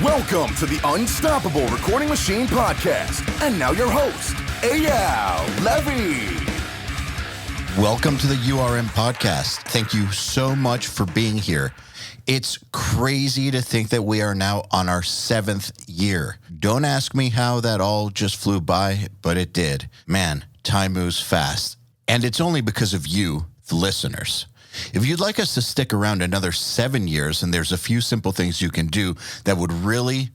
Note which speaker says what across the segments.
Speaker 1: Welcome to the Unstoppable Recording Machine Podcast. And now your host, EYAL Levy.
Speaker 2: Welcome to the URM Podcast. Thank you so much for being here. It's crazy to think that we are now on our 7th year. Don't ask me how that all just flew by, but it did. Man, time moves fast. And it's only because of you, the listeners. If you'd like us to stick around another 7 years, and there's a few simple things you can do that would really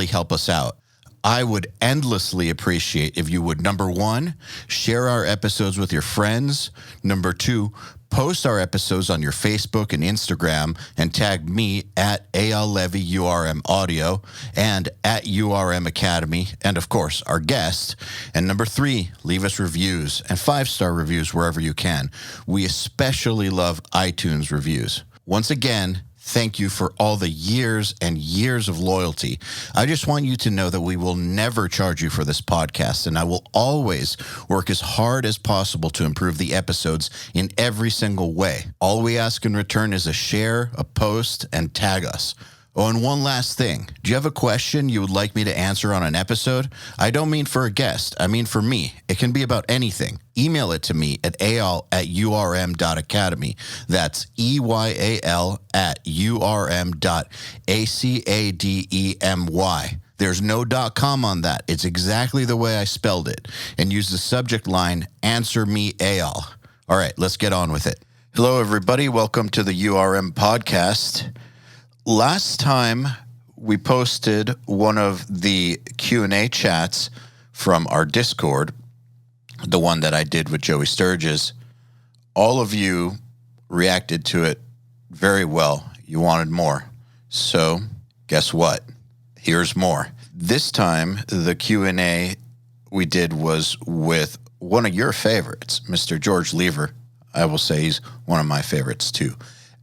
Speaker 2: help us out. I would endlessly appreciate if you would, number 1, share our episodes with your friends. Number 2, post our episodes on your Facebook and Instagram and tag me at EYAL Levy URM Audio and at URM Academy, and of course, our guest. And number 3, leave us reviews and 5-star reviews wherever you can. We especially love iTunes reviews. Once again, thank you for all the years and years of loyalty. I just want you to know that we will never charge you for this podcast, and I will always work as hard as possible to improve the episodes in every single way. All we ask in return is a share, a post, and tag us. Oh, and one last thing. Do you have a question you would like me to answer on an episode? I don't mean for a guest. I mean for me. It can be about anything. Email it to me at eyal@urm.academy. That's EYAL@urm.academy. There's no .com on that. It's exactly the way I spelled it. And use the subject line, Answer Me EYAL. All right, let's get on with it. Hello, everybody. Welcome to the URM Podcast. Last time we posted one of the Q&A chats from our Discord, the one that I did with Joey Sturgis. All of you reacted to it very well. You wanted more. So guess what? Here's more. This time, the Q&A we did was with one of your favorites, Mr. George Lever. I will say he's one of my favorites too,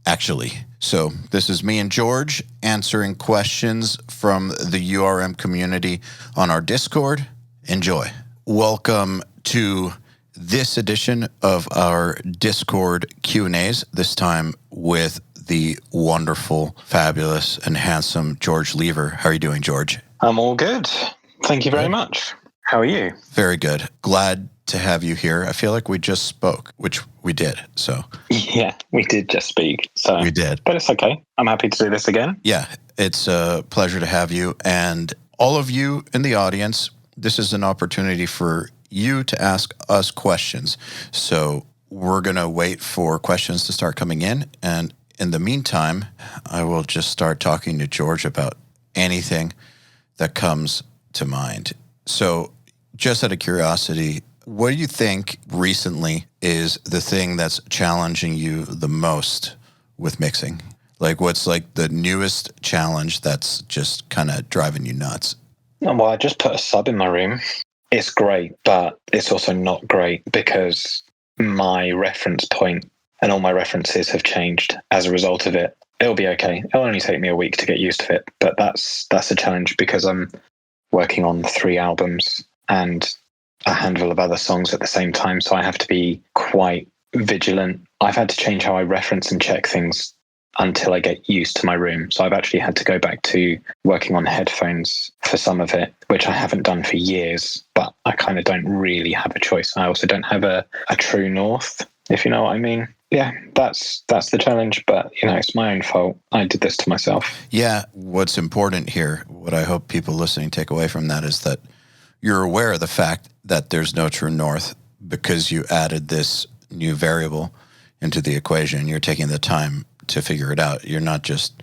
Speaker 2: actually. So this is me and George answering questions from the URM community on our Discord. Enjoy. Welcome to this edition of our Discord Q&As, this time with the wonderful, fabulous, and handsome George Lever. How are you doing, George?
Speaker 3: I'm all good. Thank you very much. How are you?
Speaker 2: Very good. Glad to have you here. I feel like we just spoke, which we did. So
Speaker 3: yeah, we did just speak. So
Speaker 2: we did,
Speaker 3: but it's okay. I'm happy to do this again.
Speaker 2: Yeah, it's a pleasure to have you, and all of you in the audience. This is an opportunity for you to ask us questions. So we're gonna wait for questions to start coming in, and in the meantime, I will just start talking to George about anything that comes to mind. So, just out of curiosity, what do you think recently is the thing that's challenging you the most with mixing? Like, what's like the newest challenge that's just kind of driving you nuts?
Speaker 3: Well, I just put a sub in my room. It's great, but it's also not great because my reference point and all my references have changed as a result of it. It'll be okay. It'll only take me a week to get used to it, but that's a challenge because I'm working on 3 albums and a handful of other songs at the same time, so I have to be quite vigilant. I've had to change how I reference and check things until I get used to my room. So I've actually had to go back to working on headphones for some of it, which I haven't done for years, but I kind of don't really have a choice. I also don't have a true north, if you know what I mean. Yeah, that's the challenge, but it's my own fault. I did this to myself.
Speaker 2: Yeah, what's important here, what I hope people listening take away from that is that you're aware of the fact that there's no true north because you added this new variable into the equation. You're taking the time to figure it out. You didn't just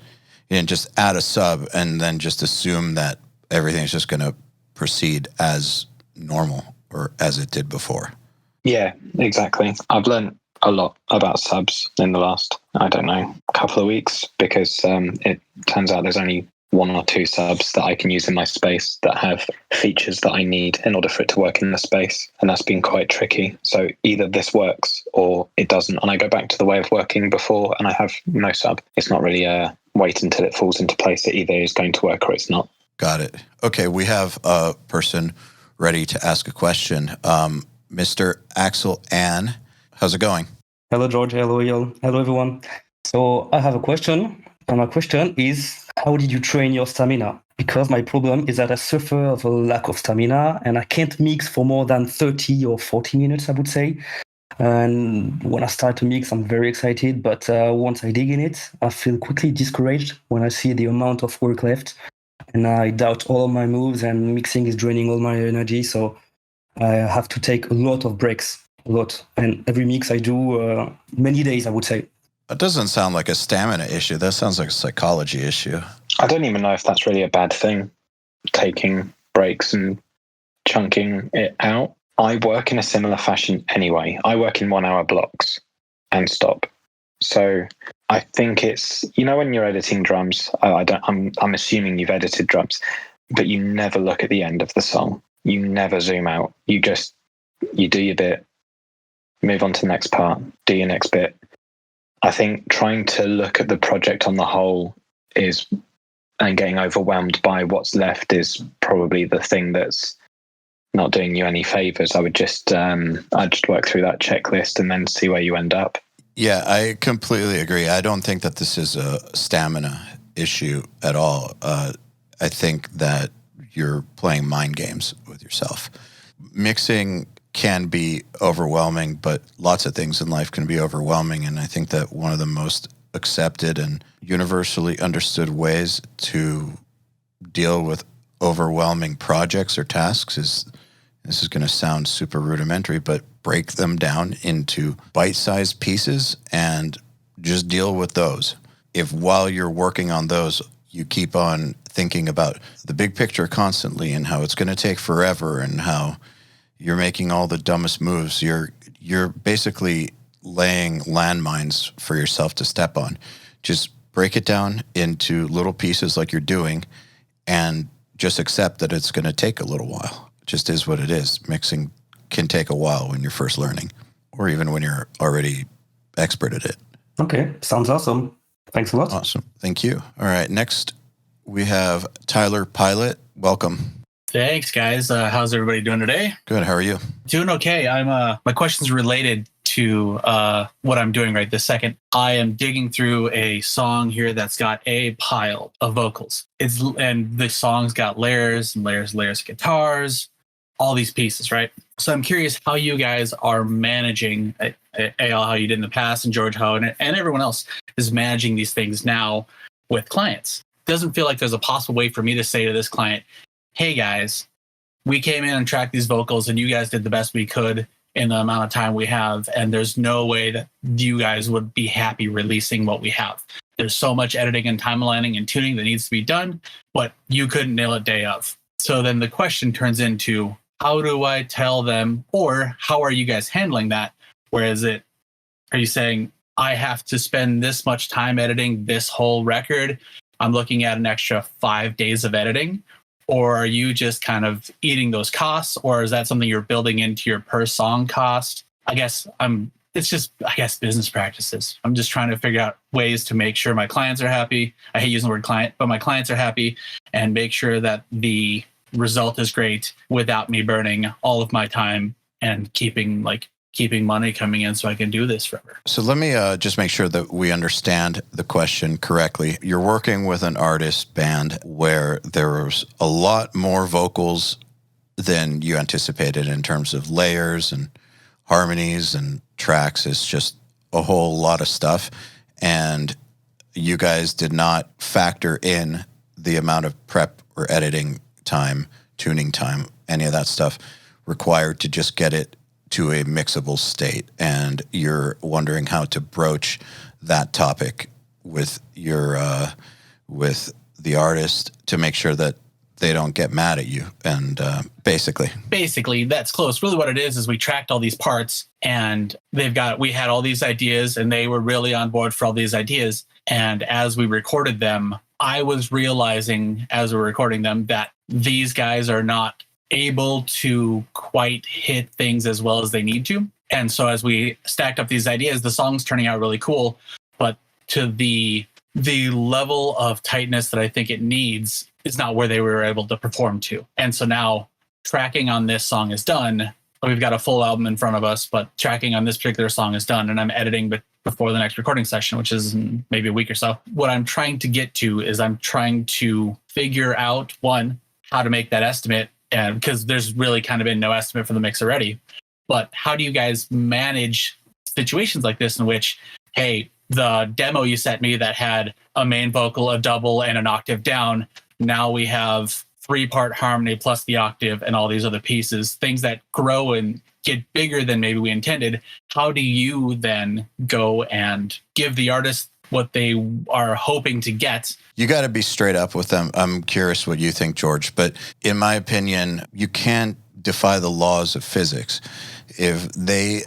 Speaker 2: add a sub and then just assume that everything's just going to proceed as normal or as it did before.
Speaker 3: Yeah, exactly. I've learned a lot about subs in the last, couple of weeks because it turns out there's only 1 or 2 subs that I can use in my space that have features that I need in order for it to work in the space. And that's been quite tricky. So either this works or it doesn't. And I go back to the way of working before and I have no sub. It's not really wait until it falls into place. It either is going to work or it's not.
Speaker 2: Got it. Okay, we have a person ready to ask a question. Mr. Axel Ann, how's it going?
Speaker 4: Hello, George. Hello, EYAL. Hello, everyone. So I have a question. And my question is, how did you train your stamina? because my problem is that I suffer of a lack of stamina and I can't mix for more than 30 or 40 minutes, I would say. And when I start to mix, I'm very excited. But once I dig in it, I feel quickly discouraged when I see the amount of work left. And I doubt all of my moves, and mixing is draining all my energy. So I have to take a lot of breaks, a lot. And every mix I do, many days, I would say.
Speaker 2: That doesn't sound like a stamina issue. That sounds like a psychology issue.
Speaker 3: I don't even know if that's really a bad thing, taking breaks and chunking it out. I work in a similar fashion anyway. I work in 1 hour blocks and stop. So I think it's, when you're editing drums, I'm assuming you've edited drums, but you never look at the end of the song. You never zoom out. You do your bit, move on to the next part, do your next bit. I think trying to look at the project on the whole and getting overwhelmed by what's left is probably the thing that's not doing you any favors. I'd just work through that checklist and then see where you end up.
Speaker 2: Yeah, I completely agree. I don't think that this is a stamina issue at all. I think that you're playing mind games with yourself. Mixing can be overwhelming, but lots of things in life can be overwhelming. And I think that one of the most accepted and universally understood ways to deal with overwhelming projects or tasks is, this is going to sound super rudimentary, but break them down into bite-sized pieces and just deal with those. If while you're working on those, you keep on thinking about the big picture constantly and how it's going to take forever and how you're making all the dumbest moves, you're basically laying landmines for yourself to step on. Just break it down into little pieces like you're doing and just accept that it's going to take a little while. It just is what it is. Mixing can take a while when you're first learning or even when you're already expert at it.
Speaker 4: Okay, sounds awesome. Thanks a lot.
Speaker 2: Awesome. Thank you. All right, next we have Tyler Pilot. Welcome.
Speaker 5: Thanks, guys. How's everybody doing today?
Speaker 2: Good. How are you?
Speaker 5: Doing okay. My question's related to what I'm doing right this second. I am digging through a song here that's got a pile of vocals. And the song's got layers and layers of guitars, all these pieces, right? So I'm curious how you guys are managing, EYAL, how you did in the past, and George, how and everyone else is managing these things now with clients. Doesn't feel like there's a possible way for me to say to this client, hey guys, we came in and tracked these vocals and you guys did the best we could in the amount of time we have. And there's no way that you guys would be happy releasing what we have. There's so much editing and timelining and tuning that needs to be done, but you couldn't nail it day of. So then the question turns into, how do I tell them, or how are you guys handling that? Whereas are you saying, I have to spend this much time editing this whole record? I'm looking at an extra 5 days of editing. Or are you just kind of eating those costs? Or is that something you're building into your per song cost? It's just business practices. I'm just trying to figure out ways to make sure my clients are happy. I hate using the word client, but my clients are happy, and make sure that the result is great without me burning all of my time and keeping money coming in so I can do this forever.
Speaker 2: So let me just make sure that we understand the question correctly. You're working with an artist band where there's a lot more vocals than you anticipated in terms of layers and harmonies and tracks. It's just a whole lot of stuff. And you guys did not factor in the amount of prep or editing time, tuning time, any of that stuff required to just get it to a mixable state, and you're wondering how to broach that topic with your with the artist to make sure that they don't get mad at you. And basically that's close. Really what it is we tracked all these parts, and we had all these ideas, and they were really on board for all these ideas. And as we recorded them, I was realizing as we're recording them that these guys are not able to quite hit things as well as they need to. And so as we stacked up these ideas, the song's turning out really cool, but to the level of tightness that I think it needs is not where they were able to perform to. And so now tracking on this song is done. We've got a full album in front of us, but tracking on this particular song is done, and I'm editing
Speaker 5: before the next recording session, which is in maybe a week or so. What I'm trying to get to is I'm trying to figure out, one, how to make that estimate, and because there's really kind of been no estimate for the mix already. But how do you guys manage situations like this in which, hey, the demo you sent me that had a main vocal, a double, and an octave down, now we have 3-part harmony plus the octave and all these other pieces, things that grow and get bigger than maybe we intended. How do you then go and give the artist what they are hoping to get?
Speaker 2: You got to be straight up with them. I'm curious what you think, George, but in my opinion, you can't defy the laws of physics. If they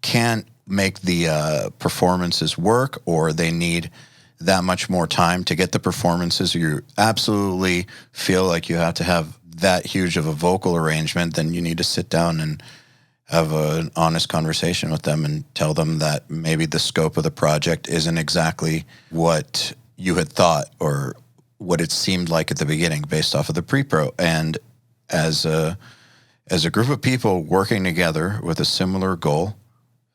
Speaker 2: can't make the performances work, or they need that much more time to get the performances, you absolutely feel like you have to have that huge of a vocal arrangement, then you need to sit down and have an honest conversation with them and tell them that maybe the scope of the project isn't exactly what you had thought or what it seemed like at the beginning based off of the pre-pro. And as a group of people working together with a similar goal,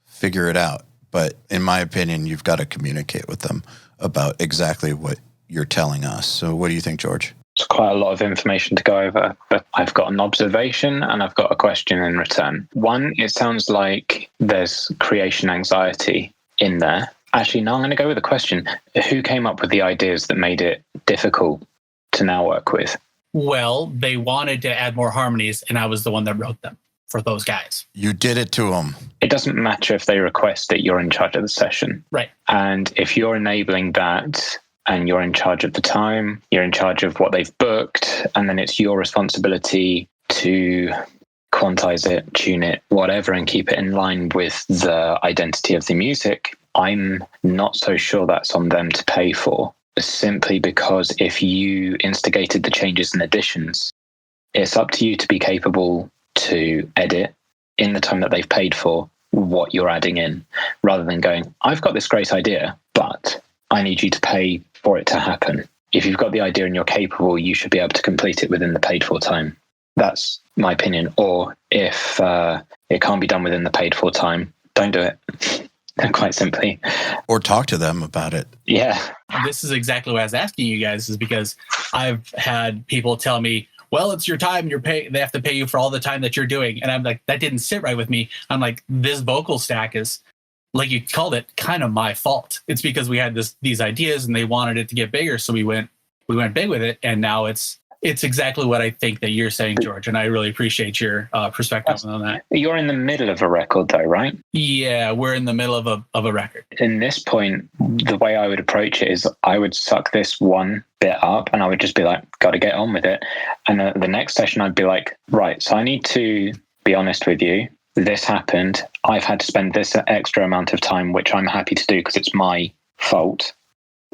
Speaker 2: figure it out. But in my opinion, you've got to communicate with them about exactly what you're telling us. So what do you think, George?
Speaker 3: It's quite a lot of information to go over, but I've got an observation and I've got a question in return. One, it sounds like there's creation anxiety in there. Actually, no, I'm going to go with a question. Who came up with the ideas that made it difficult to now work with?
Speaker 5: Well, they wanted to add more harmonies, and I was the one that wrote them for those guys.
Speaker 2: You did it to them.
Speaker 3: It doesn't matter if they request it, you're in charge of the session.
Speaker 5: Right.
Speaker 3: And if you're enabling that and you're in charge of the time, you're in charge of what they've booked, and then it's your responsibility to quantize it, tune it, whatever, and keep it in line with the identity of the music, I'm not so sure that's on them to pay for. Simply because if you instigated the changes and additions, it's up to you to be capable to edit in the time that they've paid for what you're adding in, rather than going, I've got this great idea, but I need you to pay for it to happen. If you've got the idea and you're capable, you should be able to complete it within the paid for time. That's my opinion. Or if it can't be done within the paid for time, don't do it. Quite simply.
Speaker 2: Or talk to them about it.
Speaker 3: Yeah.
Speaker 5: This is exactly what I was asking you guys, is because I've had people tell me, well, it's your time, they have to pay you for all the time that you're doing. And I'm like, that didn't sit right with me. I'm like, this vocal stack is, like you called it, kind of my fault. It's because we had these ideas and they wanted it to get bigger. So we went big with it. And now it's exactly what I think that you're saying, George. And I really appreciate your perspective on that.
Speaker 3: You're in the middle of a record though, right?
Speaker 5: Yeah, we're in the middle of a record.
Speaker 3: In this point, the way I would approach it is I would suck this one bit up and I would just be like, got to get on with it. And the next session, I'd be like, right, so I need to be honest with you. This happened. I've had to spend this extra amount of time, which I'm happy to do because it's my fault,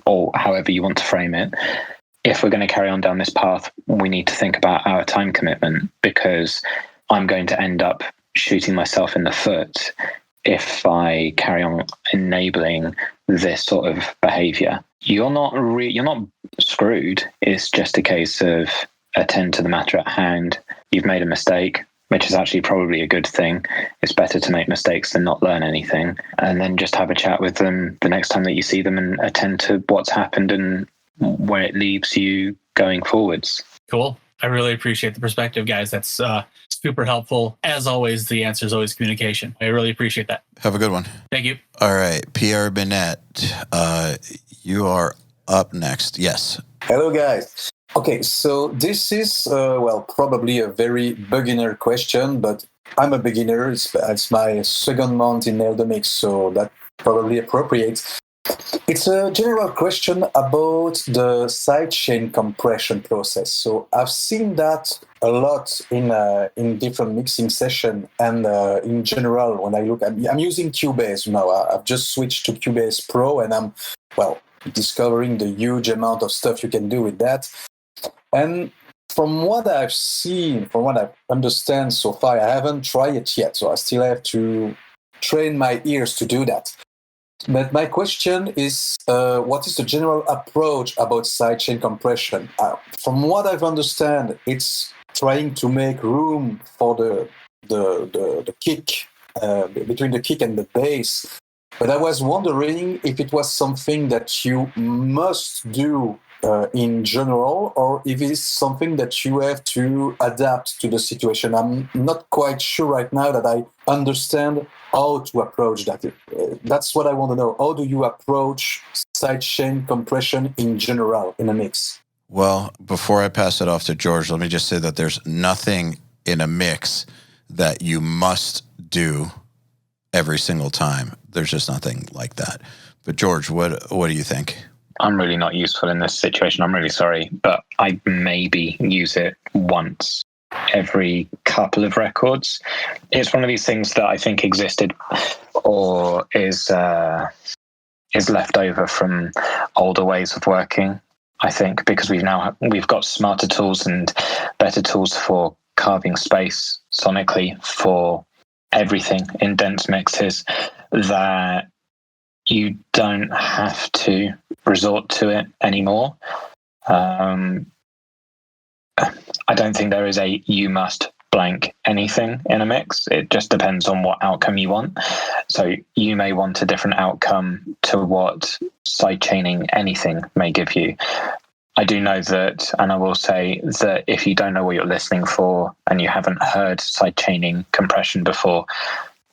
Speaker 3: or however you want to frame it. If we're going to carry on down this path, we need to think about our time commitment, because I'm going to end up shooting myself in the foot if I carry on enabling this sort of behavior. You're not screwed. It's just a case of attend to the matter at hand. You've made a mistake, which is actually probably a good thing. It's better to make mistakes than not learn anything. And then just have a chat with them the next time that you see them and attend to what's happened and where it leaves you going forwards.
Speaker 5: Cool. I really appreciate the perspective, guys. That's super helpful. As always, the answer is always communication. I really appreciate that.
Speaker 2: Have a good one.
Speaker 5: Thank you.
Speaker 2: All right, Pierre Binet, you are up next. Yes.
Speaker 6: Hello, guys. Okay, so this is, probably a very beginner question, but I'm a beginner. It's my second month in Nail the Mix, so that probably appropriate. It's a general question about the sidechain compression process. So I've seen that a lot in different mixing sessions, and in general, when I look at, I'm using Cubase now. I've just switched to Cubase Pro, and I'm discovering the huge amount of stuff you can do with that. And from what I've seen, from what I understand so far, I haven't tried it yet, so I still have to train my ears to do that. But my question is, what is the general approach about sidechain compression? From what I've understand, it's trying to make room for the kick, between the kick and the bass, But I was wondering if it was something that you must do in general, or if it's something that you have to adapt to the situation. I'm not quite sure right now that I understand how to approach that. That's what I want to know. How do you approach sidechain compression in general in a mix?
Speaker 2: Well, before I pass it off to George, let me just say that there's nothing in a mix that you must do every single time. There's just nothing like that. But George, what do you think?
Speaker 3: I'm really not useful in this situation. I'm really sorry, but I maybe use it once every couple of records. It's one of these things that I think existed or is left over from older ways of working. I think because we've got smarter tools and better tools for carving space sonically for everything in dense mixes, that you don't have to resort to it anymore. I don't think there is a you must blank anything in a mix. It just depends on what outcome you want. So you may want a different outcome to what sidechaining anything may give you. I do know that, and I will say that if you don't know what you're listening for and you haven't heard sidechaining compression before,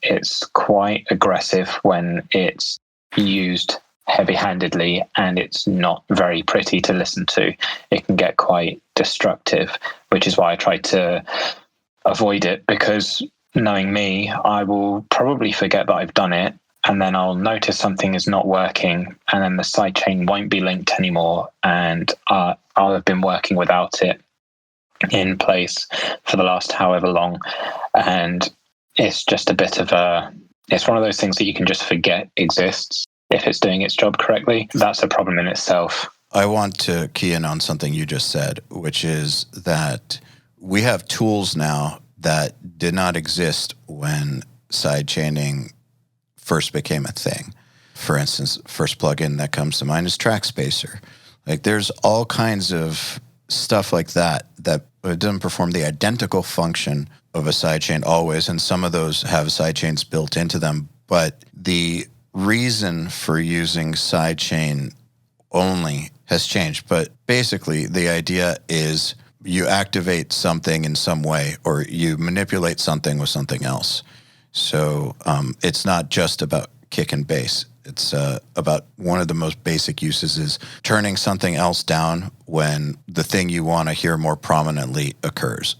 Speaker 3: it's quite aggressive when it's used heavy-handedly, and it's not very pretty to listen to. It can get quite destructive, which is why I try to avoid it, because knowing me, I will probably forget that I've done it, and then I'll notice something is not working, and then the sidechain won't be linked anymore, and I'll have been working without it in place for the last however long, and it's just a bit of it's one of those things that you can just forget exists if it's doing its job correctly. That's a problem in itself.
Speaker 2: I want to key in on something you just said, which is that we have tools now that did not exist when sidechaining first became a thing. For instance, first plugin that comes to mind is TrackSpacer. Like, there's all kinds of stuff like that it doesn't perform the identical function of a sidechain always, and some of those have sidechains built into them. But the reason for using sidechain only has changed. But basically, the idea is you activate something in some way, or you manipulate something with something else. So it's not just about kick and bass. It's about one of the most basic uses is turning something else down when the thing you want to hear more prominently occurs.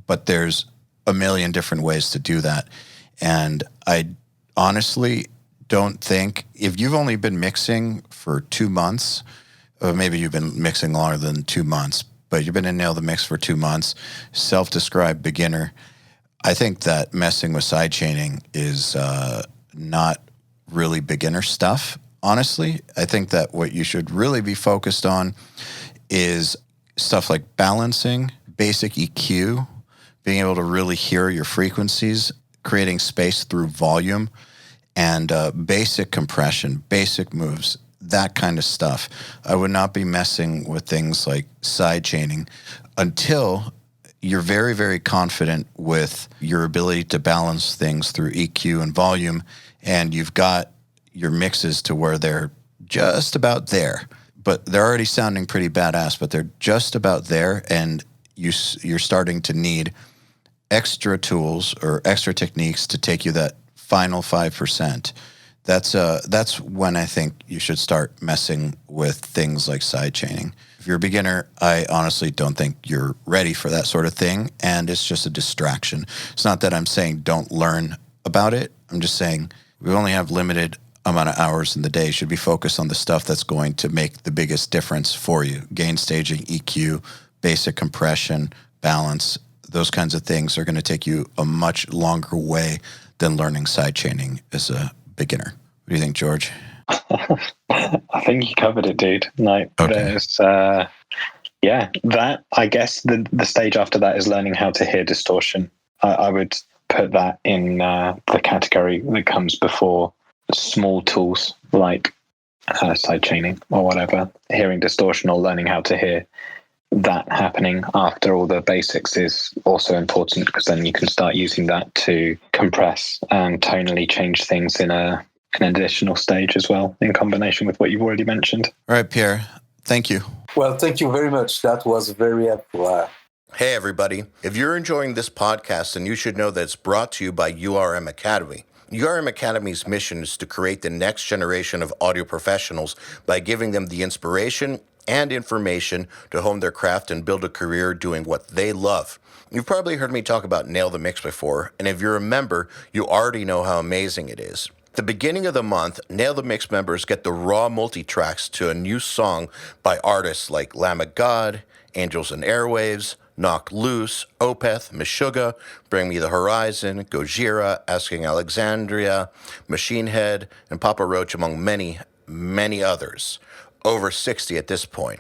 Speaker 2: But there's a million different ways to do that. And I honestly don't think, if you've only been mixing for 2 months, or maybe you've been mixing longer than 2 months, but you've been in Nail the Mix for 2 months, self-described beginner, I think that messing with sidechaining is not really beginner stuff, honestly. I think that what you should really be focused on is stuff like balancing, basic EQ, being able to really hear your frequencies, creating space through volume, and basic compression, basic moves, that kind of stuff. I would not be messing with things like sidechaining until you're very, very confident with your ability to balance things through EQ and volume, and you've got your mixes to where they're just about there. But they're already sounding pretty badass, but they're just about there, and you're starting to need extra tools or extra techniques to take you that final 5%. That's when I think you should start messing with things like sidechaining. If you're a beginner, I honestly don't think you're ready for that sort of thing, and it's just a distraction. It's not that I'm saying don't learn about it. I'm just saying we only have limited amount of hours in the day. You should be focused on the stuff that's going to make the biggest difference for you. Gain staging, EQ, basic compression, balance, those kinds of things are going to take you a much longer way than learning sidechaining as a beginner. What do you think, George?
Speaker 3: I think you covered it, dude. No,
Speaker 2: okay.
Speaker 3: There's, that, I guess the stage after that is learning how to hear distortion. I would put that in the category that comes before small tools like sidechaining or whatever. Hearing distortion or learning how to hear that happening after all the basics is also important, because then you can start using that to compress and tonally change things in a an additional stage as well in combination with what you've already mentioned.
Speaker 2: All right, Pierre, thank you.
Speaker 6: Well, thank you very much. That was very helpful.
Speaker 2: Hey, everybody. If you're enjoying this podcast, then you should know that it's brought to you by URM Academy. URM Academy's mission is to create the next generation of audio professionals by giving them the inspiration and information to hone their craft and build a career doing what they love. You've probably heard me talk about Nail the Mix before, and if you're a member, you already know how amazing it is. At the beginning of the month, Nail the Mix members get the raw multi-tracks to a new song by artists like Lamb of God, Angels and Airwaves, Knock Loose, Opeth, Meshuggah, Bring Me the Horizon, Gojira, Asking Alexandria, Machine Head, and Papa Roach, among many, many others. Over 60 at this point.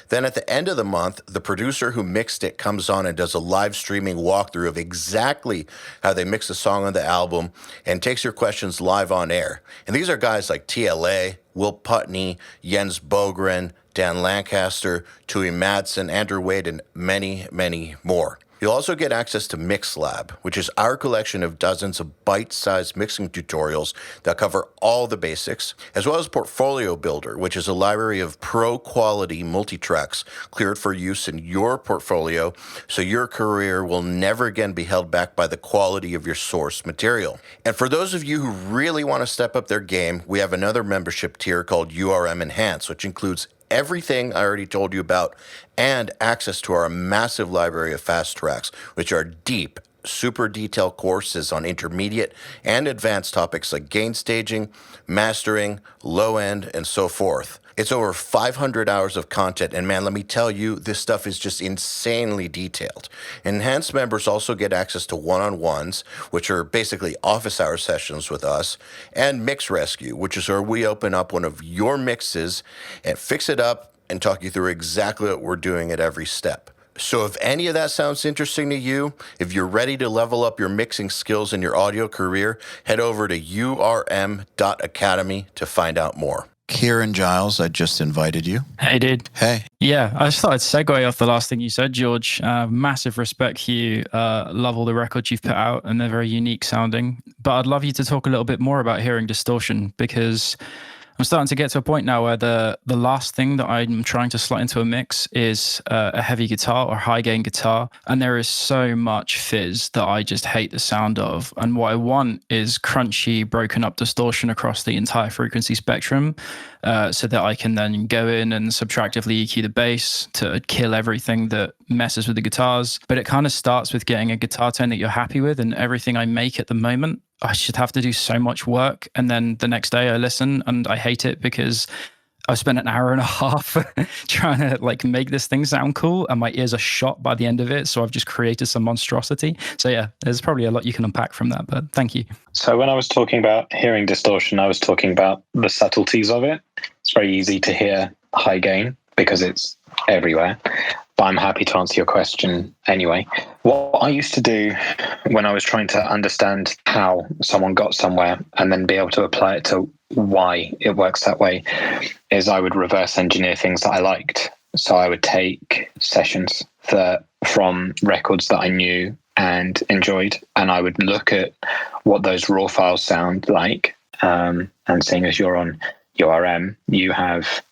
Speaker 2: Then at the end of the month, the producer who mixed it comes on and does a live streaming walkthrough of exactly how they mix the song on the album and takes your questions live on air. And these are guys like TLA, Will Putney, Jens Bogren, Dan Lancaster, Tui Madsen, Andrew Wade, and many, many more. You'll also get access to MixLab, which is our collection of dozens of bite-sized mixing tutorials that cover all the basics, as well as Portfolio Builder, which is a library of pro-quality multi-tracks cleared for use in your portfolio, so your career will never again be held back by the quality of your source material. And for those of you who really want to step up their game, we have another membership tier called URM Enhance, which includes everything I already told you about and access to our massive library of fast tracks, which are deep, super detailed courses on intermediate and advanced topics like gain staging, mastering, low end, and so forth. It's over 500 hours of content, and man, let me tell you, this stuff is just insanely detailed. Enhanced members also get access to one-on-ones, which are basically office hour sessions with us, and Mix Rescue, which is where we open up one of your mixes and fix it up and talk you through exactly what we're doing at every step. So if any of that sounds interesting to you, if you're ready to level up your mixing skills in your audio career, head over to urm.academy to find out more. Kieran Giles, I just invited you.
Speaker 7: Hey, dude.
Speaker 2: Hey.
Speaker 7: Yeah, I just thought I'd segue off the last thing you said, George. Massive respect for you. Love all the records you've put out, and they're very unique sounding. But I'd love you to talk a little bit more about hearing distortion, because I'm starting to get to a point now where the last thing that I'm trying to slot into a mix is a heavy guitar or high gain guitar. And there is so much fizz that I just hate the sound of. And what I want is crunchy, broken up distortion across the entire frequency spectrum, so that I can then go in and subtractively EQ the bass to kill everything that messes with the guitars. But it kind of starts with getting a guitar tone that you're happy with, and everything I make at the moment, I should have to do so much work. And then the next day I listen and I hate it because I've spent an hour and a half trying to like make this thing sound cool, and my ears are shot by the end of it. So I've just created some monstrosity. So yeah, there's probably a lot you can unpack from that, but thank you.
Speaker 3: So when I was talking about hearing distortion, I was talking about the subtleties of it. It's very easy to hear high gain because it's everywhere. But I'm happy to answer your question anyway. What I used to do when I was trying to understand how someone got somewhere and then be able to apply it to why it works that way is I would reverse engineer things that I liked. So I would take sessions from records that I knew and enjoyed, and I would look at what those raw files sound like. And seeing as you're on URM, you have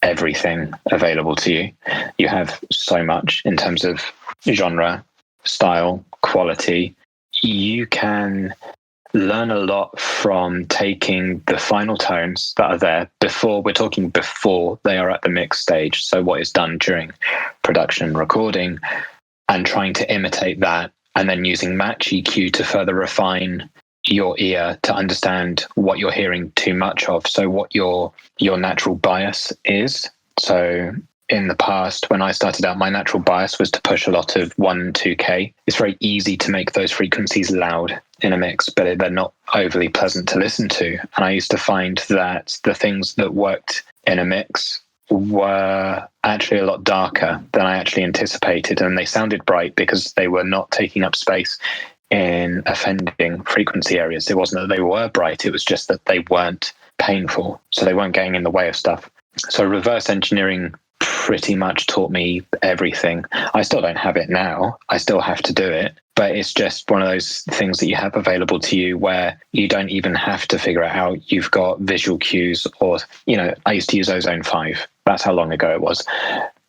Speaker 3: everything available to you. You have so much in terms of genre, style, quality. You can learn a lot from taking the final tones that are there before they are at the mix stage. So what is done during production and recording, and trying to imitate that, and then using match EQ to further refine your ear to understand what you're hearing too much of. So what your natural bias is. So in the past, when I started out, my natural bias was to push a lot of 1 and 2K. It's very easy to make those frequencies loud in a mix, but they're not overly pleasant to listen to. And I used to find that the things that worked in a mix were actually a lot darker than I actually anticipated. And they sounded bright because they were not taking up space in offending frequency areas. It wasn't that they were bright, it was just that they weren't painful. So they weren't getting in the way of stuff. So reverse engineering pretty much taught me everything. I still don't have it now. I still have to do it. But it's just one of those things that you have available to you where you don't even have to figure it out. You've got visual cues, or, I used to use Ozone 5. That's how long ago it was.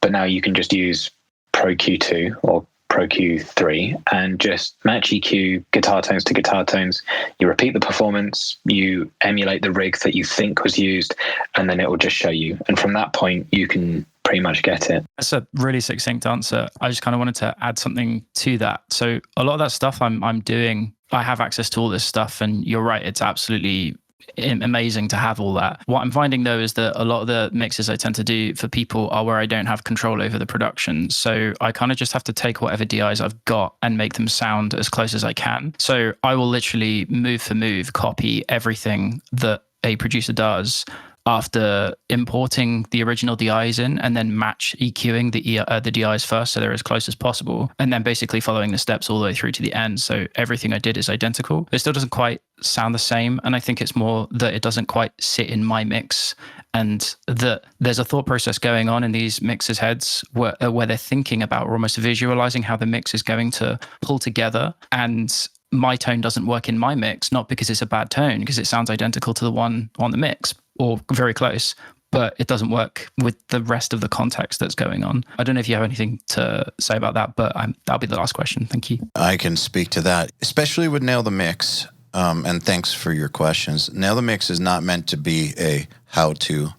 Speaker 3: But now you can just use Pro Q2 or Pro Q3 and just match EQ guitar tones to guitar tones. You repeat the performance, you emulate the rig that you think was used, and then it will just show you. And from that point, you can pretty much get it.
Speaker 7: That's a really succinct answer. I just kind of wanted to add something to that. So a lot of that stuff I'm doing, I have access to all this stuff, and you're right, it's absolutely amazing to have all that. What I'm finding though is that a lot of the mixes I tend to do for people are where I don't have control over the production. So I kind of just have to take whatever DIs I've got and make them sound as close as I can. So I will literally move for move copy everything that a producer does after importing the original DIs in, and then match EQing the DIs first so they're as close as possible, and then basically following the steps all the way through to the end. So everything I did is identical. It still doesn't quite sound the same, and I think it's more that it doesn't quite sit in my mix, and that there's a thought process going on in these mixers' heads where they're thinking about or almost visualizing how the mix is going to pull together, and my tone doesn't work in my mix, not because it's a bad tone, because it sounds identical to the one on the mix or very close, but it doesn't work with the rest of the context that's going on. I don't know if you have anything to say about that, but that'll be the last question. Thank you.
Speaker 2: I can speak to that, especially with Nail the Mix. And thanks for your questions. Nail the Mix is not meant to be a how-to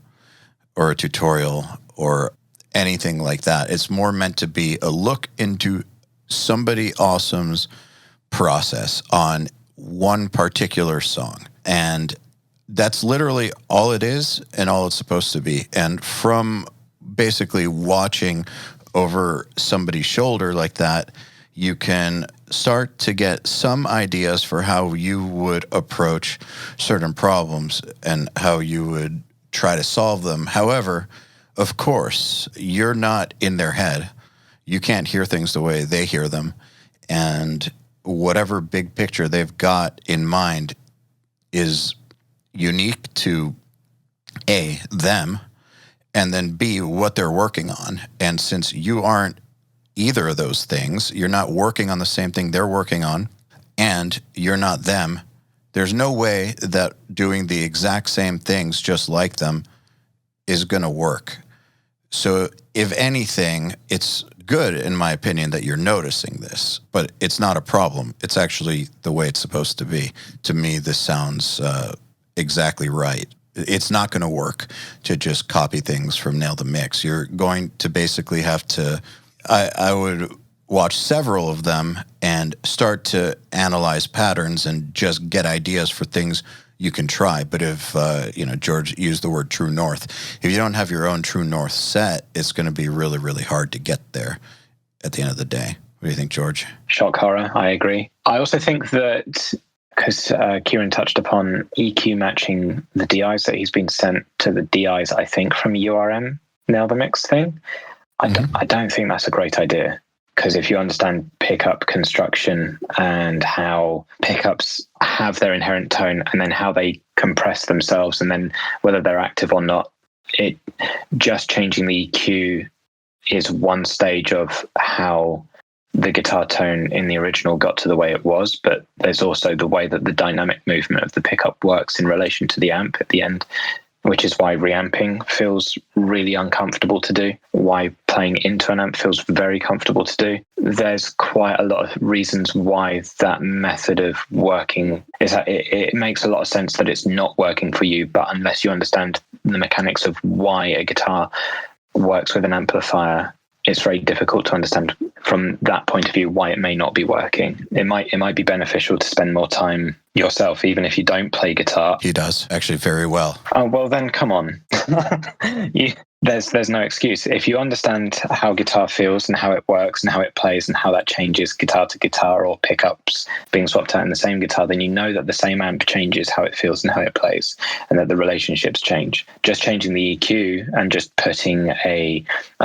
Speaker 2: or a tutorial or anything like that. It's more meant to be a look into somebody awesome's process on one particular song. And that's literally all it is and all it's supposed to be. And from basically watching over somebody's shoulder like that, you can start to get some ideas for how you would approach certain problems and how you would try to solve them. However, of course, you're not in their head. You can't hear things the way they hear them. And whatever big picture they've got in mind is unique to A, them, and then B, what they're working on. And since you aren't either of those things, you're not working on the same thing they're working on, and you're not them, there's no way that doing the exact same things just like them is going to work. So if anything, it's good, in my opinion, that you're noticing this, but it's not a problem. It's actually the way it's supposed to be. To me, this sounds exactly right. It's not going to work to just copy things from Nail the Mix. You're going to basically have to, I would watch several of them and start to analyze patterns and just get ideas for things you can try. But if, George used the word true north, if you don't have your own true north set, it's going to be really, really hard to get there at the end of the day. What do you think, George?
Speaker 3: Shock horror. I agree. I also think that because Kieran touched upon EQ matching the DIs that he's been sent to the DIs, I think, from URM Nail the Mix thing. I don't think that's a great idea, because if you understand pickup construction and how pickups have their inherent tone and then how they compress themselves and then whether they're active or not, it just changing the EQ is one stage of how the guitar tone in the original got to the way it was, but there's also the way that the dynamic movement of the pickup works in relation to the amp at the end, which is why reamping feels really uncomfortable to do, why playing into an amp feels very comfortable to do. There's quite a lot of reasons why that method of working is that it makes a lot of sense that it's not working for you, but unless you understand the mechanics of why a guitar works with an amplifier, it's very difficult to understand from that point of view why it may not be working. It might be beneficial to spend more time yourself, even if you don't play guitar.
Speaker 2: He does, actually, very well.
Speaker 3: Oh, well then, come on. There's no excuse. If you understand how guitar feels and how it works and how it plays and how that changes guitar to guitar or pickups being swapped out in the same guitar, then you know that the same amp changes how it feels and how it plays, and that the relationships change. Just changing the EQ and just putting a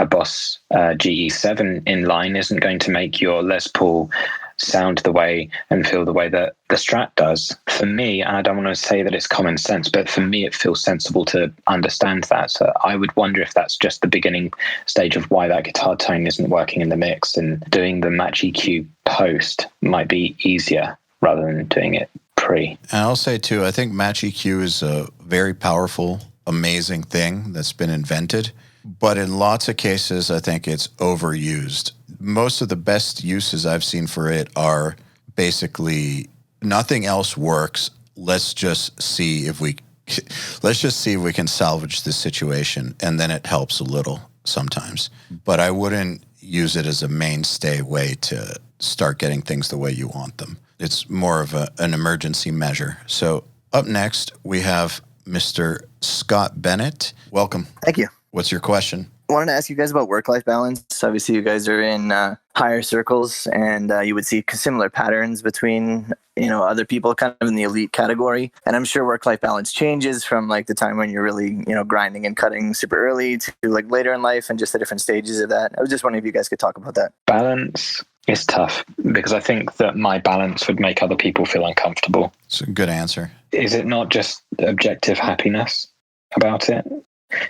Speaker 3: Boss GE7 in line isn't going to make your Les Paul sound the way and feel the way that the Strat does. For me, and I don't want to say that it's common sense, but for me, it feels sensible to understand that. So I would wonder if that's just the beginning stage of why that guitar tone isn't working in the mix, and doing the match EQ post might be easier rather than doing it pre.
Speaker 2: And I'll say too, I think match EQ is a very powerful, amazing thing that's been invented. But in lots of cases, I think it's overused. Most of the best uses I've seen for it are basically nothing else works. Let's just see if we can salvage this situation, and then it helps a little sometimes. But I wouldn't use it as a mainstay way to start getting things the way you want them. It's more of an emergency measure. So up next, we have Mr. Scott Bennett. Welcome.
Speaker 8: Thank you.
Speaker 2: What's your question?
Speaker 8: I wanted to ask you guys about work-life balance. Obviously, you guys are in higher circles, and you would see similar patterns between, other people kind of in the elite category. And I'm sure work-life balance changes from like the time when you're really, grinding and cutting super early to like later in life, and just the different stages of that. I was just wondering if you guys could talk about that.
Speaker 3: Balance is tough, because I think that my balance would make other people feel uncomfortable.
Speaker 2: It's a good answer.
Speaker 3: Is it not just objective happiness about it?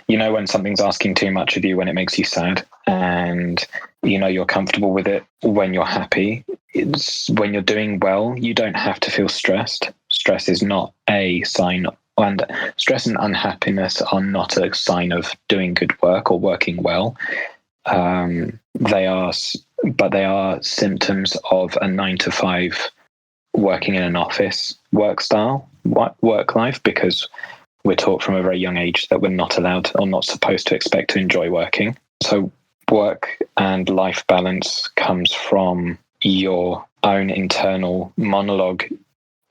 Speaker 3: When something's asking too much of you, when it makes you sad, and you're comfortable with it when you're happy. It's when you're doing well, you don't have to feel stressed. Stress is not a sign, and stress and unhappiness are not a sign of doing good work or working well. They are symptoms of a 9-to-5 working in an office work style, work life, because we're taught from a very young age that we're not allowed or not supposed to expect to enjoy working. So work and life balance comes from your own internal monologue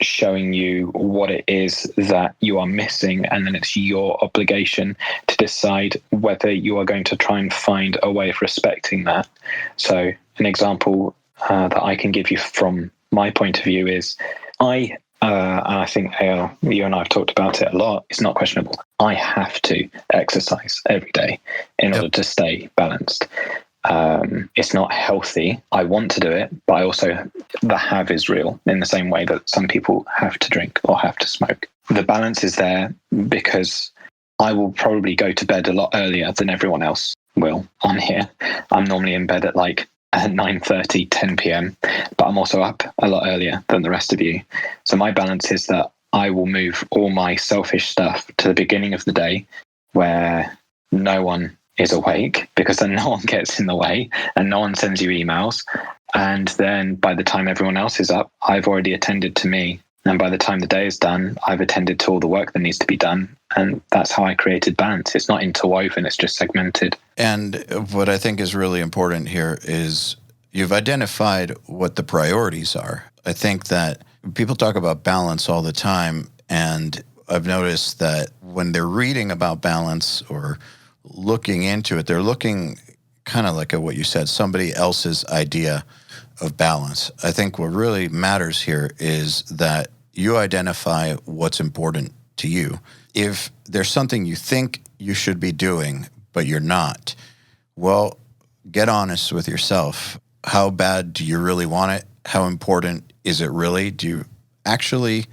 Speaker 3: showing you what it is that you are missing, and then it's your obligation to decide whether you are going to try and find a way of respecting that. So an example that I can give you from my point of view is and I think, EYAL, you and I have talked about it a lot. It's not questionable. I have to exercise every day in order to stay balanced. It's not healthy. I want to do it, but the have is real, in the same way that some people have to drink or have to smoke. The balance is there because I will probably go to bed a lot earlier than everyone else will on here. I'm normally in bed at 9:30, 10 p.m, but I'm also up a lot earlier than the rest of you. So my balance is that I will move all my selfish stuff to the beginning of the day where no one is awake, because then no one gets in the way and no one sends you emails. And then by the time everyone else is up, I've already attended to me. And by the time the day is done, I've attended to all the work that needs to be done. And that's how I created balance. It's not interwoven, it's just segmented.
Speaker 2: And what I think is really important here is you've identified what the priorities are. I think that people talk about balance all the time, and I've noticed that when they're reading about balance or looking into it, they're looking kind of like at what you said, somebody else's idea of balance. I think what really matters here is that you identify what's important to you. If there's something you think you should be doing, but you're not, well, get honest with yourself. How bad do you really want it? How important is it really? Do you actually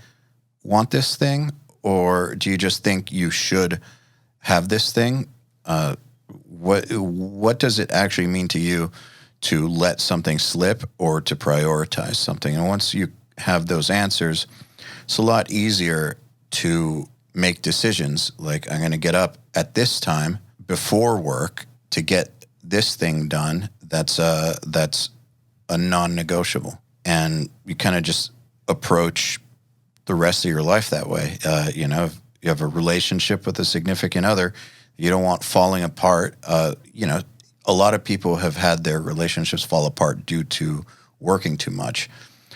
Speaker 2: want this thing, or do you just think you should have this thing? What does it actually mean to you to let something slip or to prioritize something? And once you have those answers, it's a lot easier to make decisions like, I'm going to get up at this time before work to get this thing done. That's a non-negotiable. And you kind of just approach the rest of your life that way. If you have a relationship with a significant other, you don't want falling apart. A lot of people have had their relationships fall apart due to working too much.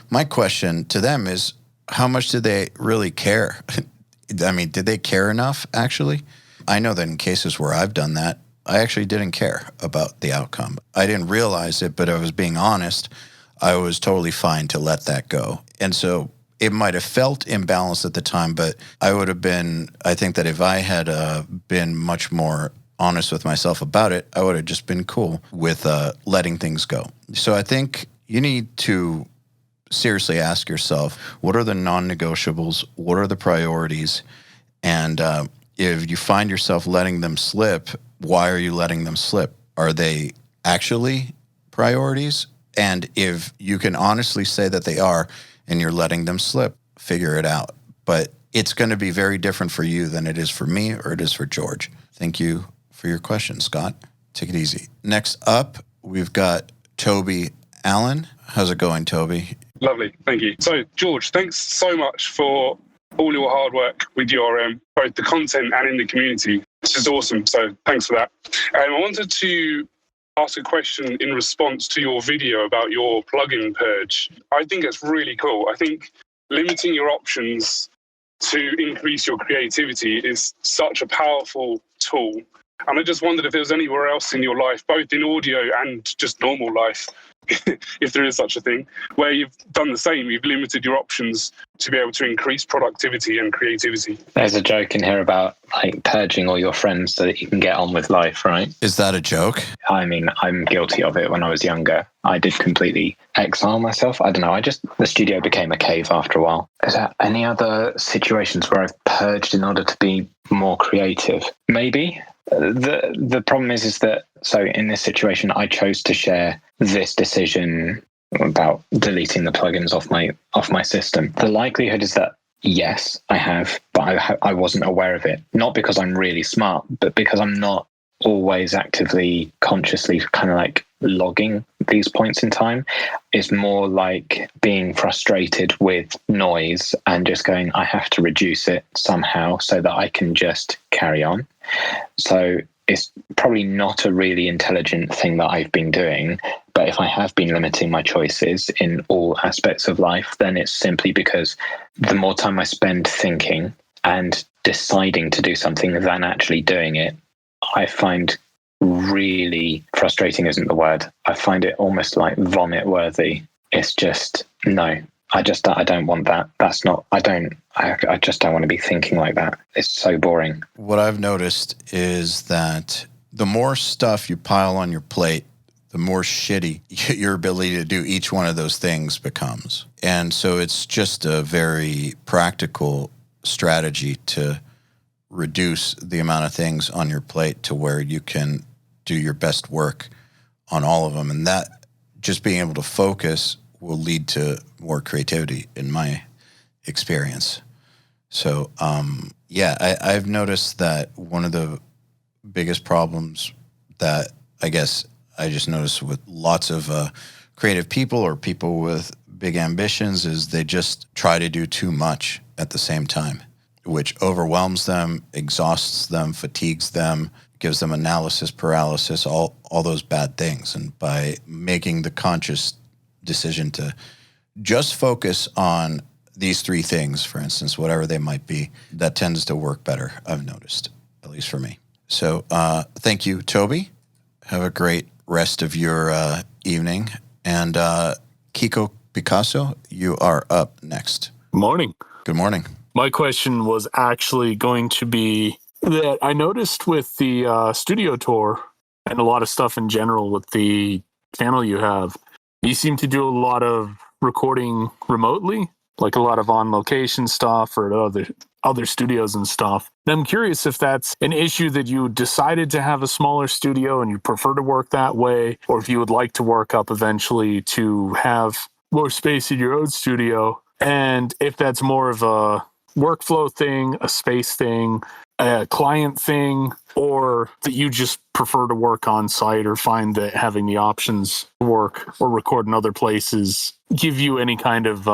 Speaker 2: My question to them is, how much do they really care? I mean, did they care enough, actually? I know that in cases where I've done that, I actually didn't care about the outcome. I didn't realize it, but I was being honest. I was totally fine to let that go. And so it might have felt imbalanced at the time, but I think that if I had been much more honest with myself about it, I would have just been cool with letting things go. So I think you need to seriously ask yourself, what are the non-negotiables? What are the priorities? And if you find yourself letting them slip, why are you letting them slip? Are they actually priorities? And if you can honestly say that they are and you're letting them slip, figure it out. But it's going to be very different for you than it is for me or it is for George. Thank you for your question, Scott. Take it easy. Next up, we've got Toby Allen. How's it going, Toby?
Speaker 9: Lovely, thank you. So, George, thanks so much for all your hard work with URM, both the content and in the community. This is awesome, so thanks for that. I wanted to ask a question in response to your video about your plugin purge. I think it's really cool. I think limiting your options to increase your creativity is such a powerful tool. And I just wondered if there was anywhere else in your life, both in audio and just normal life, if there is such a thing, where you've done the same. You've limited your options to be able to increase productivity and creativity.
Speaker 3: There's a joke in here about like purging all your friends so that you can get on with life, right?
Speaker 2: Is that a joke?
Speaker 3: I mean, I'm guilty of it when I was younger. I did completely exile myself. I don't know. The studio became a cave after a while. Is there any other situations where I've purged in order to be more creative? Maybe. The problem is that, so in this situation, I chose to share this decision about deleting the plugins off my system. The likelihood is that, yes, I have, but I wasn't aware of it. Not because I'm really smart, but because I'm not always actively, consciously kind of like logging these points in time. It's more like being frustrated with noise and just going, I have to reduce it somehow so that I can just carry on. So it's probably not a really intelligent thing that I've been doing, but if I have been limiting my choices in all aspects of life, then it's simply because the more time I spend thinking and deciding to do something than actually doing it, I find really frustrating isn't the word. I find it almost like vomit worthy. It's just, no, I don't want that. I just don't want to be thinking like that. It's so boring.
Speaker 2: What I've noticed is that the more stuff you pile on your plate, the more shitty your ability to do each one of those things becomes. And so it's just a very practical strategy to reduce the amount of things on your plate to where you can do your best work on all of them. And that, just being able to focus, will lead to more creativity in my experience. So, I've noticed that one of the biggest problems that I guess I just noticed with lots of creative people or people with big ambitions is they just try to do too much at the same time, which overwhelms them, exhausts them, fatigues them, gives them analysis paralysis, all those bad things. And by making the conscious decision to just focus on these three things, for instance, whatever they might be, that tends to work better, I've noticed, at least for me. So thank you, Toby. Have a great rest of your evening. And Kiko Picasso, you are up next.
Speaker 10: Morning.
Speaker 2: Good morning.
Speaker 10: My question was actually going to be that I noticed with the studio tour and a lot of stuff in general with the channel you have, you seem to do a lot of recording remotely, like a lot of on-location stuff or other studios and stuff. And I'm curious if that's an issue that you decided to have a smaller studio and you prefer to work that way, or if you would like to work up eventually to have more space in your own studio, and if that's more of a workflow thing, a space thing, a client thing, or that you just prefer to work on site or find that having the options to work or record in other places give you any kind of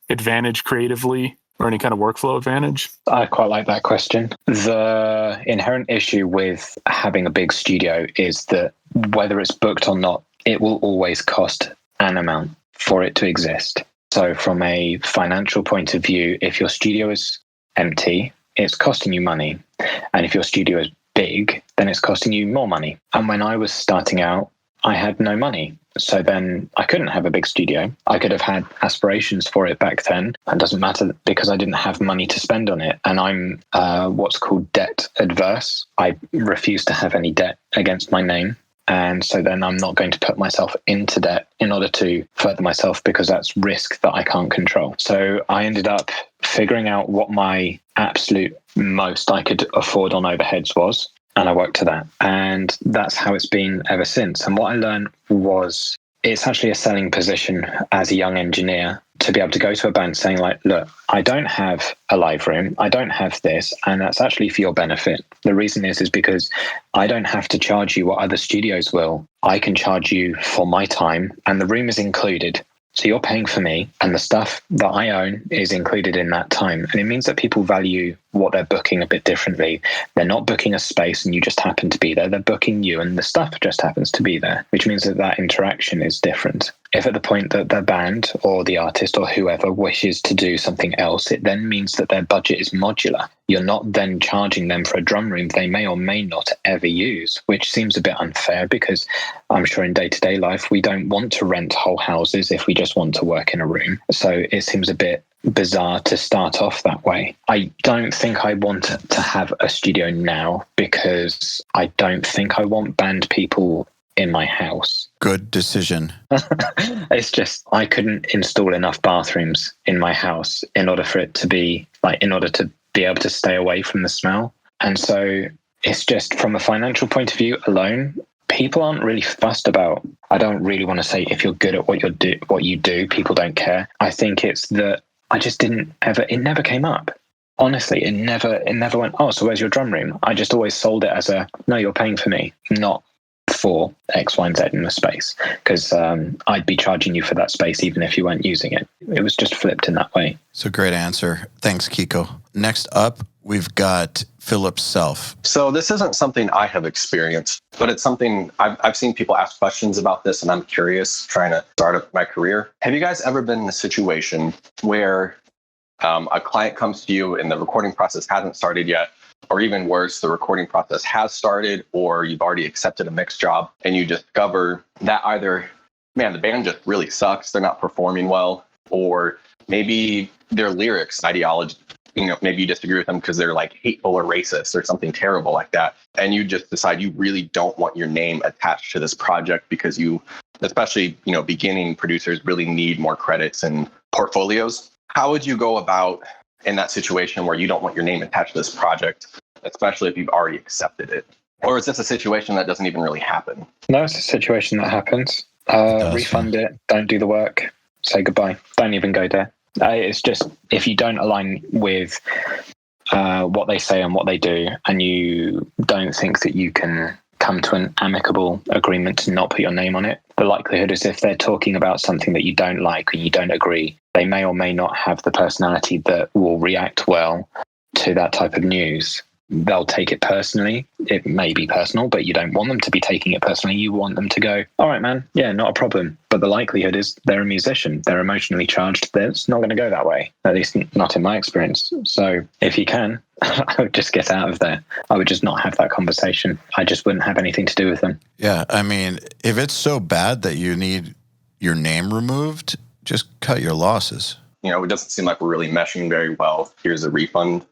Speaker 10: advantage creatively or any kind of workflow advantage?
Speaker 3: I quite like that question. The inherent issue with having a big studio is that whether it's booked or not, it will always cost an amount for it to exist. So from a financial point of view, if your studio is empty, it's costing you money. And if your studio is big, then it's costing you more money. And when I was starting out, I had no money. So then I couldn't have a big studio. I could have had aspirations for it back then. It doesn't matter because I didn't have money to spend on it. And I'm what's called debt adverse. I refuse to have any debt against my name. And so then I'm not going to put myself into debt in order to further myself, because that's risk that I can't control. So I ended up figuring out what my absolute most I could afford on overheads was. And I worked to that. And that's how it's been ever since. And what I learned was it's actually a selling position as a young engineer to be able to go to a band saying like, look, I don't have a live room. I don't have this. And that's actually for your benefit. The reason is because I don't have to charge you what other studios will. I can charge you for my time, and the room is included. So you're paying for me, and the stuff that I own is included in that time. And it means that people value what they're booking a bit differently. They're not booking a space and you just happen to be there. They're booking you and the stuff just happens to be there, which means that that interaction is different. If at the point that the band or the artist or whoever wishes to do something else, it then means that their budget is modular. You're not then charging them for a drum room they may or may not ever use, which seems a bit unfair, because I'm sure in day-to-day life, we don't want to rent whole houses if we just want to work in a room. So it seems a bit bizarre to start off that way. I don't think I want to have a studio now, because I don't think I want band people in my house.
Speaker 2: Good decision.
Speaker 3: It's just I couldn't install enough bathrooms in my house in order for it to be like, in order to be able to stay away from the smell. And so it's just from a financial point of view alone, people aren't really fussed about. I don't really want to say if you're good at what you do, people don't care. I think it's that I just didn't ever, it never came up. Honestly, it never went, oh, so where's your drum room? I just always sold it as a, no, you're paying for me, not for X, Y, and Z in the space, because I'd be charging you for that space even if you weren't using it. It was just flipped in that way.
Speaker 2: It's a great answer. Thanks, Kiko. Next up, we've got Philip Self.
Speaker 11: So this isn't something I have experienced, but it's something I've seen people ask questions about this, and I'm curious, trying to start up my career. Have you guys ever been in a situation where a client comes to you and the recording process hasn't started yet, or even worse, the recording process has started, or you've already accepted a mix job and you discover that either, man, the band just really sucks, they're not performing well, or maybe their lyrics, ideology, maybe you disagree with them because they're like hateful or racist or something terrible like that. And you just decide you really don't want your name attached to this project because you, especially, beginning producers really need more credits and portfolios. How would you go about in that situation where you don't want your name attached to this project, especially if you've already accepted it? Or is this a situation that doesn't even really happen?
Speaker 3: No, it's a situation that happens. Refund it, don't do the work, say goodbye, don't even go there. It's just, if you don't align with what they say and what they do, and you don't think that you can come to an amicable agreement to not put your name on it, the likelihood is if they're talking about something that you don't like or you don't agree, they may or may not have the personality that will react well to that type of news. They'll take it personally. It may be personal, but you don't want them to be taking it personally. You want them to go, all right, man, yeah, not a problem. But the likelihood is they're a musician. They're emotionally charged. It's not going to go that way, at least not in my experience. So if you can, I would just get out of there. I would just not have that conversation. I just wouldn't have anything to do with them.
Speaker 2: Yeah, I mean, if it's so bad that you need your name removed, just cut your losses.
Speaker 11: It doesn't seem like we're really meshing very well. Here's a refund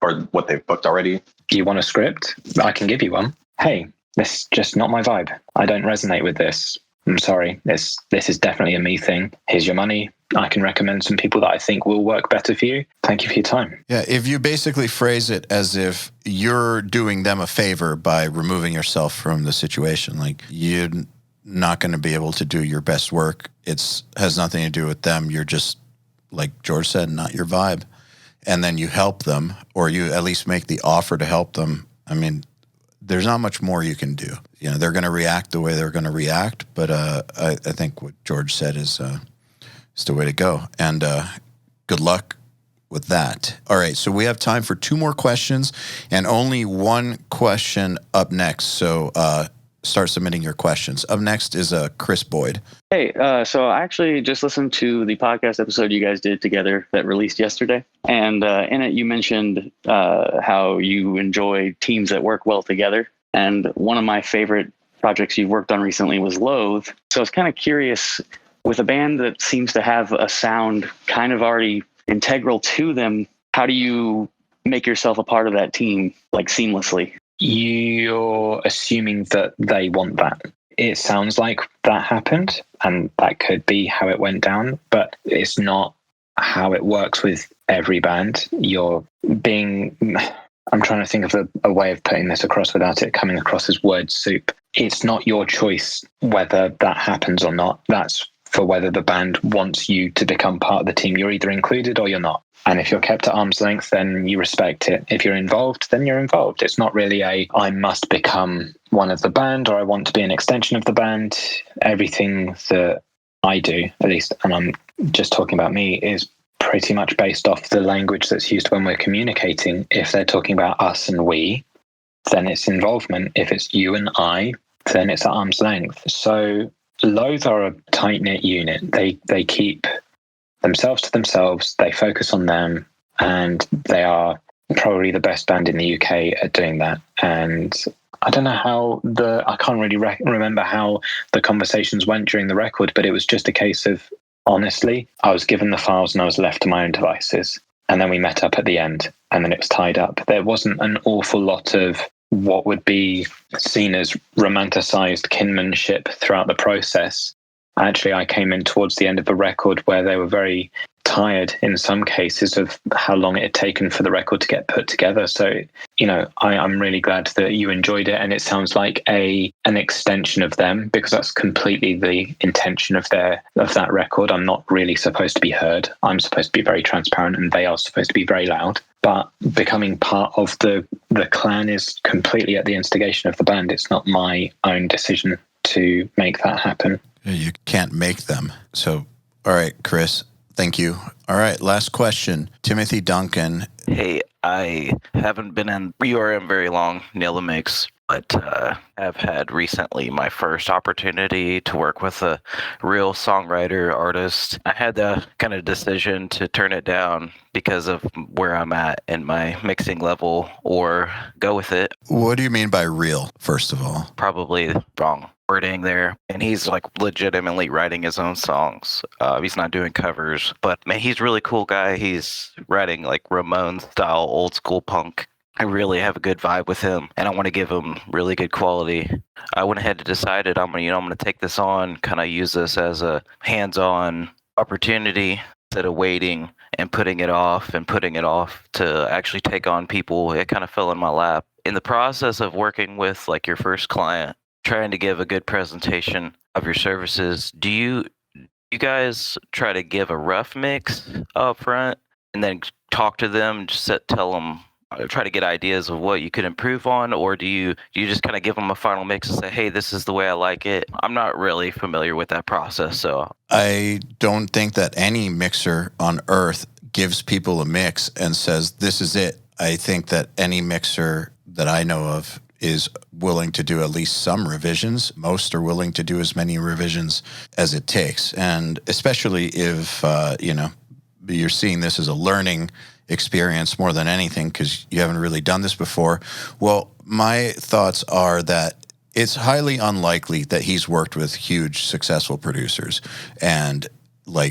Speaker 11: or what they've booked already.
Speaker 3: Do you want a script? I can give you one. Hey, this is just not my vibe. I don't resonate with this. I'm sorry. This is definitely a me thing. Here's your money. I can recommend some people that I think will work better for you. Thank you for your time.
Speaker 2: Yeah, if you basically phrase it as if you're doing them a favor by removing yourself from the situation, like you're not going to be able to do your best work. It has nothing to do with them. You're just, like George said, not your vibe. And then you help them, or you at least make the offer to help them. I mean, there's not much more you can do. They're going to react the way they're going to react. But I think what George said is the way to go. And good luck with that. All right, so we have time for 2 more questions and only 1 question up next. So start submitting your questions. Up next is Chris Boyd.
Speaker 12: Hey, so I actually just listened to the podcast episode you guys did together that released yesterday. And in it, you mentioned how you enjoy teams that work well together. And one of my favorite projects you've worked on recently was Loathe. So I was kind of curious, with a band that seems to have a sound kind of already integral to them, how do you make yourself a part of that team, like seamlessly?
Speaker 3: You're assuming that they want that. it sounds like that happened, and that could be how it went down, but it's not how it works with every band. I'm trying to think of a way of putting this across without it coming across as word soup. It's not your choice whether that happens or not. That's for whether the band wants you to become part of the team. You're either included or you're not. And if you're kept at arm's length, then you respect it. If you're involved, then you're involved. It's not really I must become one of the band or I want to be an extension of the band. Everything that I do, at least, and I'm just talking about me, is pretty much based off the language that's used when we're communicating. If they're talking about us and we, then it's involvement. If it's you and I, then it's at arm's length. So Loathe are a tight-knit unit. They keep themselves to themselves, they focus on them, and they are probably the best band in the UK at doing that. And I don't know I can't really remember how the conversations went during the record, but it was just a case of, honestly, I was given the files and I was left to my own devices. And then we met up at the end and then it was tied up. There wasn't an awful lot of what would be seen as romanticized kinship throughout the process. Actually, I came in towards the end of the record where they were very tired in some cases of how long it had taken for the record to get put together. So, I'm really glad that you enjoyed it, and it sounds like an extension of them, because that's completely the intention of that record. I'm not really supposed to be heard. I'm supposed to be very transparent, and they are supposed to be very loud. But becoming part of the clan is completely at the instigation of the band. It's not my own decision to make that happen.
Speaker 2: You can't make them. So, all right, Chris, thank you. All right, last question. Timothy Duncan.
Speaker 13: Hey, I haven't been in URM very long, Nail the Mix, but have had recently my first opportunity to work with a real songwriter, artist. I had the kind of decision to turn it down because of where I'm at in my mixing level, or go with it.
Speaker 2: What do you mean by real, first of all?
Speaker 13: Probably wrong wording there. And he's like legitimately writing his own songs. He's not doing covers, but man, he's a really cool guy. He's writing like Ramones style old school punk. I really have a good vibe with him, and I want to give him really good quality. I went ahead and decided I'm going to take this on, kind of use this as a hands-on opportunity instead of waiting and putting it off to actually take on people. It kind of fell in my lap. In the process of working with like your first client, trying to give a good presentation of your services, do you guys try to give a rough mix up front and then talk to them, tell them, try to get ideas of what you could improve on, or do you just kind of give them a final mix and say, hey, this is the way I like it? I'm not really familiar with that process. So
Speaker 2: I don't think that any mixer on earth gives people a mix and says, this is it. I think that any mixer that I know of is willing to do at least some revisions. Most are willing to do as many revisions as it takes. And especially if, you're seeing this as a learning experience more than anything, because you haven't really done this before. Well, my thoughts are that it's highly unlikely that he's worked with huge successful producers. And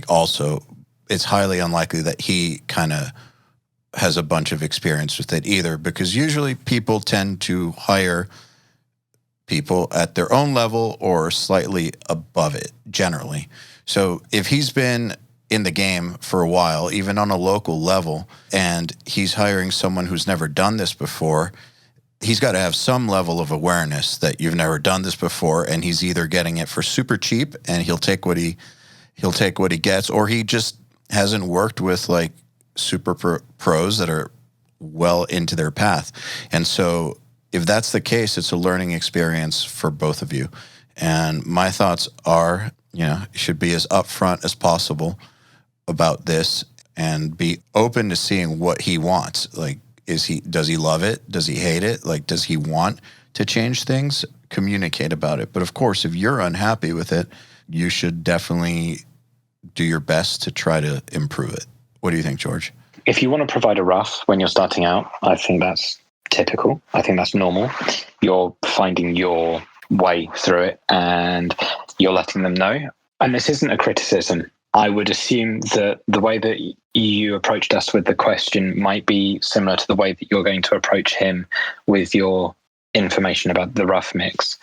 Speaker 2: also it's highly unlikely that he kind of has a bunch of experience with it either, because usually people tend to hire people at their own level or slightly above it generally. So if he's been in the game for a while, even on a local level, and he's hiring someone who's never done this before, he's got to have some level of awareness that you've never done this before, and he's either getting it for super cheap and he'll take what he gets, or he just hasn't worked with like super pros that are well into their path. And so if that's the case, it's a learning experience for both of you. And my thoughts are, you should be as upfront as possible about this and be open to seeing what he wants. Like, does he love it? Does he hate it? Like, does he want to change things? Communicate about it. But of course, if you're unhappy with it, you should definitely do your best to try to improve it. What do you think, George?
Speaker 3: If you want to provide a rough when you're starting out, I think that's typical. I think that's normal. You're finding your way through it and you're letting them know. And this isn't a criticism. I would assume that the way that you approached us with the question might be similar to the way that you're going to approach him with your information about the rough mix.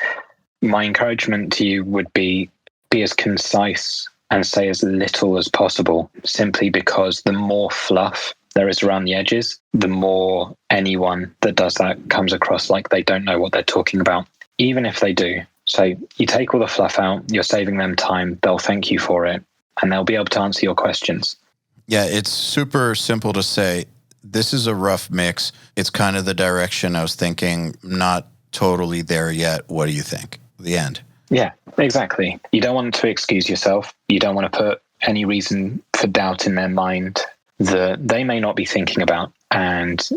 Speaker 3: my encouragement to you would be as concise and say as little as possible, simply because the more fluff there is around the edges, the more anyone that does that comes across like they don't know what they're talking about, even if they do. So you take all the fluff out, you're saving them time, they'll thank you for it, and they'll be able to answer your questions.
Speaker 2: Yeah, it's super simple to say, this is a rough mix. It's kind of the direction I was thinking, not totally there yet. What do you think? The end.
Speaker 3: Yeah, exactly. You don't want to excuse yourself. You don't want to put any reason for doubt in their mind that they may not be thinking about, and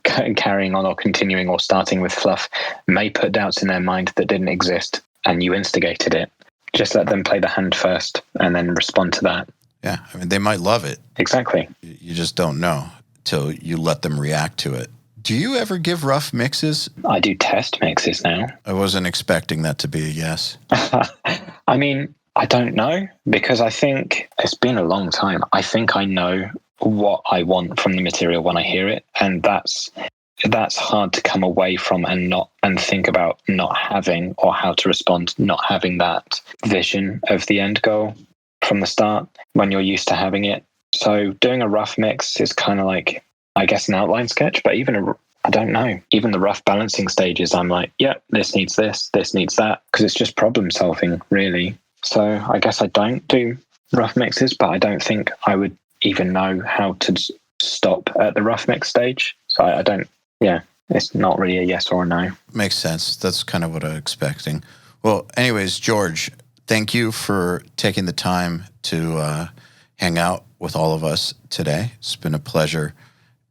Speaker 3: carrying on or continuing or starting with fluff may put doubts in their mind that didn't exist, and you instigated it. Just let them play the hand first and then respond to that.
Speaker 2: Yeah, I mean, they might love it.
Speaker 3: Exactly.
Speaker 2: You just don't know till you let them react to it. Do you ever give rough mixes?
Speaker 3: I do test mixes now.
Speaker 2: I wasn't expecting that to be a yes.
Speaker 3: I mean, I don't know, because I think it's been a long time. I think I know what I want from the material when I hear it, and that's hard to come away from and think about not having, or how to respond, not having that vision of the end goal from the start when you're used to having it. So doing a rough mix is kind of like, I guess, an outline sketch, but I don't know. Even the rough balancing stages, I'm like, yeah, this needs this needs that, because it's just problem solving, really. So I guess I don't do rough mixes, but I don't think I would even know how to stop at the rough mix stage. So I don't, it's not really a yes or a no.
Speaker 2: Makes sense. That's kind of what I'm expecting. Well, anyways, George, thank you for taking the time to hang out with all of us today. It's been a pleasure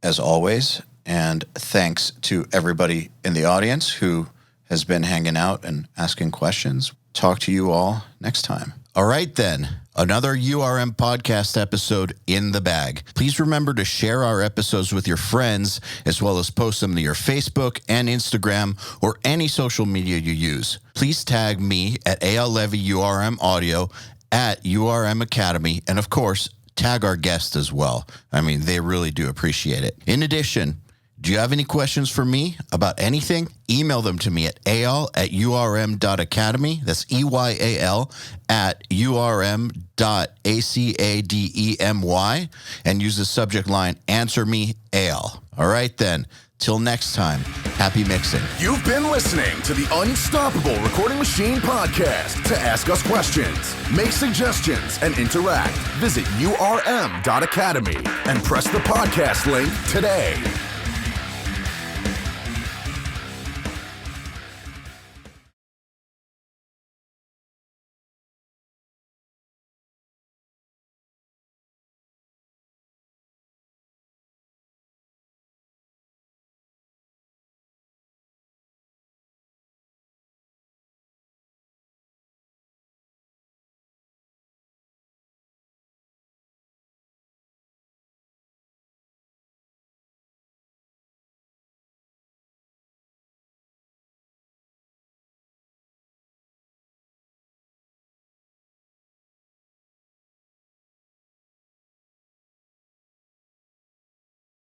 Speaker 2: as always. And thanks to everybody in the audience who has been hanging out and asking questions. Talk to you all next time. All right, then. Another URM podcast episode in the bag. Please remember to share our episodes with your friends, as well as post them to your Facebook and Instagram or any social media you use. Please tag me at EYAL Levy URM Audio at URM Academy, and of course, tag our guests as well. I mean, they really do appreciate it. In addition, do you have any questions for me about anything? Email them to me at eyal@urm.academy. That's EYAL @urm.academy, and use the subject line, Answer Me EYAL. All right, then. Till next time, happy mixing.
Speaker 1: You've been listening to the Unstoppable Recording Machine podcast. To ask us questions, make suggestions, and interact, visit urm.academy and press the podcast link today.